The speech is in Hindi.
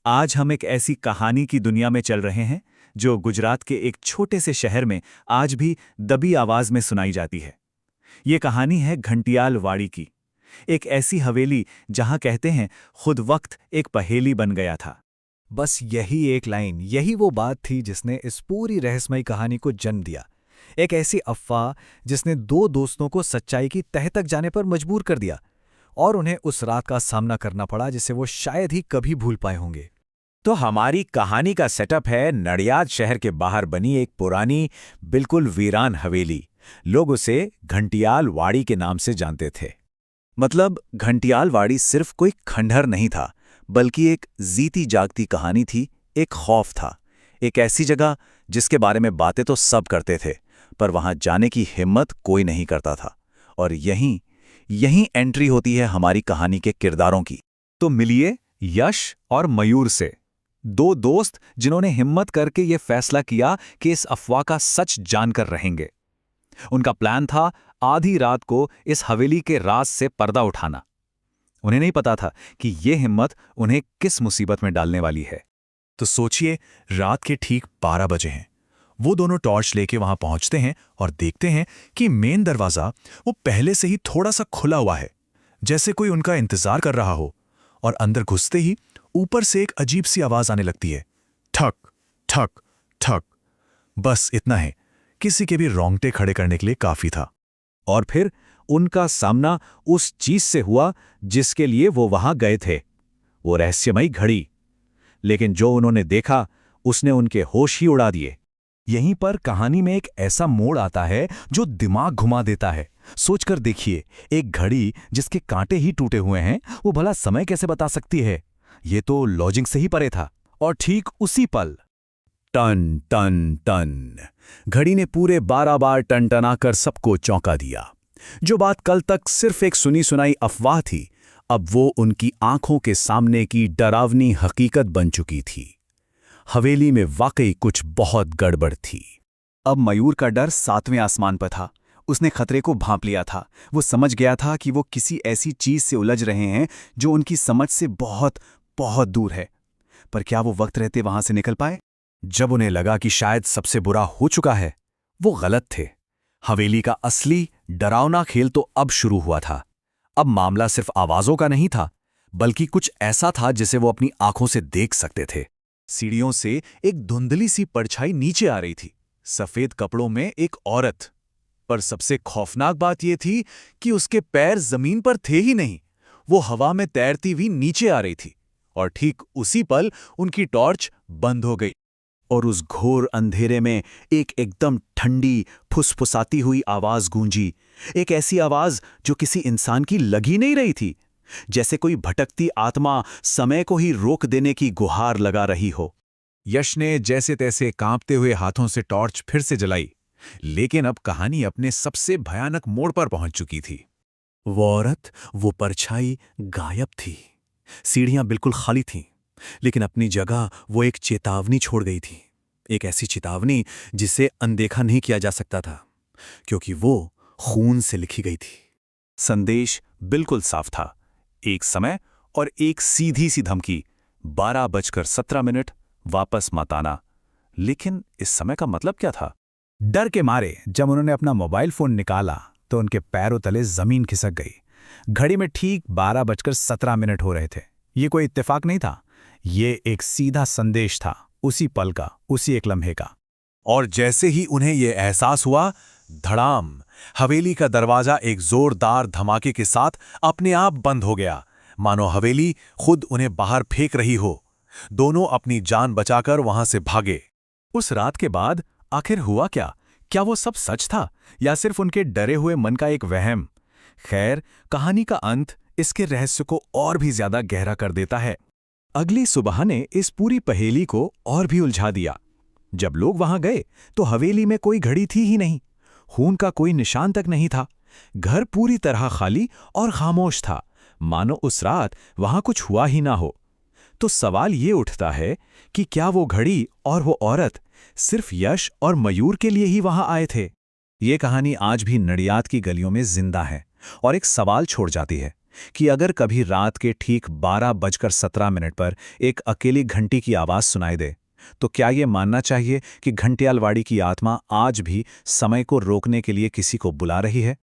आज हम एक ऐसी कहानी की दुनिया में चल रहे हैं जो गुजरात के एक छोटे से शहर में आज भी दबी आवाज में सुनाई जाती है। ये कहानी है घंटियाल वाड़ी की, एक ऐसी हवेली जहां कहते हैं खुद वक्त एक पहेली बन गया था। बस यही एक लाइन, यही वो बात थी जिसने इस पूरी रहस्यमयी कहानी को जन्म दिया। एक ऐसी अफ़वाह जिसने दो दोस्तों को सच्चाई की तह तक जाने पर मजबूर कर दिया और उन्हें उस रात का सामना करना पड़ा जिसे वो शायद ही कभी भूल पाए होंगे। तो हमारी कहानी का सेटअप है नडियाद शहर के बाहर बनी एक पुरानी, बिल्कुल वीरान हवेली। लोग उसे घंटियाल वाड़ी के नाम से जानते थे। मतलब घंटियाल वाड़ी सिर्फ कोई खंडहर नहीं था, बल्कि एक जीती जागती कहानी थी, एक खौफ था, एक ऐसी जगह जिसके बारे में बातें तो सब करते थे, पर वहां जाने की हिम्मत कोई नहीं करता था। और यहीं एंट्री होती है हमारी कहानी के किरदारों की। तो मिलिए यश और मयूर से, दो दोस्त जिन्होंने हिम्मत करके ये फैसला किया कि इस अफवाह का सच जानकर रहेंगे। उनका प्लान था आधी रात को इस हवेली के राज से पर्दा उठाना। उन्हें नहीं पता था कि ये हिम्मत उन्हें किस मुसीबत में डालने वाली है। तो सोचिए, रात के ठीक 12 बजे हैं। वो दोनों टॉर्च लेके वहां पहुंचते हैं और देखते हैं कि मेन दरवाजा वो पहले से ही थोड़ा सा खुला हुआ है, जैसे कोई उनका इंतजार कर रहा हो। और अंदर घुसते ही ऊपर से एक अजीब सी आवाज आने लगती है, ठक ठक ठक। बस इतना है, किसी के भी रोंगटे खड़े करने के लिए काफी था। और फिर उनका सामना उस चीज से हुआ जिसके लिए वो वहां गए थे, वो रहस्यमयी घड़ी। लेकिन जो उन्होंने देखा उसने उनके होश ही उड़ा दिए। यहीं पर कहानी में एक ऐसा मोड़ आता है जो दिमाग घुमा देता है। सोचकर देखिए, एक घड़ी जिसके कांटे ही टूटे हुए हैं, वो भला समय कैसे बता सकती है? ये तो लॉजिक से ही परे था। और ठीक उसी पल टन टन टन, घड़ी ने पूरे 12 बार टनटनाकर सबको चौंका दिया। जो बात कल तक सिर्फ एक सुनी सुनाई अफवाह थी, अब वो उनकी आंखों के सामने की डरावनी हकीकत बन चुकी थी। हवेली में वाकई कुछ बहुत गड़बड़ थी। अब मयूर का डर 7वें आसमान पर था। उसने खतरे को भांप लिया था। वो समझ गया था कि वो किसी ऐसी चीज से उलझ रहे हैं जो उनकी समझ से बहुत बहुत दूर है। पर क्या वो वक्त रहते वहां से निकल पाए? जब उन्हें लगा कि शायद सबसे बुरा हो चुका है, वो गलत थे। हवेली का असली डरावना खेल तो अब शुरू हुआ था। अब मामला सिर्फ आवाजों का नहीं था, बल्कि कुछ ऐसा था जिसे वो अपनी आंखों से देख सकते थे। सीढ़ियों से एक धुंधली सी परछाई नीचे आ रही थी, सफेद कपड़ों में एक औरत। पर सबसे खौफनाक बात यह थी कि उसके पैर जमीन पर थे ही नहीं, वो हवा में तैरती हुई नीचे आ रही थी। और ठीक उसी पल उनकी टॉर्च बंद हो गई और उस घोर अंधेरे में एक एकदम ठंडी, फुसफुसाती हुई आवाज गूंजी। एक ऐसी आवाज जो किसी इंसान की लग ही नहीं रही थी, जैसे कोई भटकती आत्मा समय को ही रोक देने की गुहार लगा रही हो। यश ने जैसे तैसे कांपते हुए हाथों से टॉर्च फिर से जलाई, लेकिन अब कहानी अपने सबसे भयानक मोड़ पर पहुंच चुकी थी। वो औरत, वो परछाई गायब थी। सीढ़ियां बिल्कुल खाली थीं, लेकिन अपनी जगह वो एक चेतावनी छोड़ गई थी। एक ऐसी चेतावनी जिसे अनदेखा नहीं किया जा सकता था, क्योंकि वो खून से लिखी गई थी। संदेश बिल्कुल साफ था, एक समय और एक सीधी सी धमकी, 12:17 वापस मत आना। लेकिन इस समय का मतलब क्या था? डर के मारे जब उन्होंने अपना मोबाइल फोन निकाला तो उनके पैरों तले जमीन खिसक गई। घड़ी में ठीक 12:17 हो रहे थे। ये कोई इत्तेफाक नहीं था, ये एक सीधा संदेश था, उसी पल का, उसी एक लम्हे का। और जैसे ही उन्हें यह एहसास हुआ, धड़ाम, हवेली का दरवाजा एक जोरदार धमाके के साथ अपने आप बंद हो गया, मानो हवेली खुद उन्हें बाहर फेंक रही हो। दोनों अपनी जान बचाकर वहां से भागे। उस रात के बाद आखिर हुआ क्या? क्या वो सब सच था या सिर्फ उनके डरे हुए मन का एक वहम? खैर, कहानी का अंत इसके रहस्य को और भी ज्यादा गहरा कर देता है। अगली सुबह ने इस पूरी पहेली को और भी उलझा दिया। जब लोग वहां गए तो हवेली में कोई घड़ी थी ही नहीं, खून का कोई निशान तक नहीं था। घर पूरी तरह खाली और खामोश था, मानो उस रात वहां कुछ हुआ ही ना हो। तो सवाल ये उठता है कि क्या वो घड़ी और वो औरत सिर्फ यश और मयूर के लिए ही वहां आए थे? ये कहानी आज भी नडियाद की गलियों में जिंदा है और एक सवाल छोड़ जाती है कि अगर कभी रात के ठीक 12:17 पर एक अकेली घंटी की आवाज़ सुनाई दे, तो क्या ये मानना चाहिए कि घंटियालवाड़ी की आत्मा आज भी समय को रोकने के लिए किसी को बुला रही है?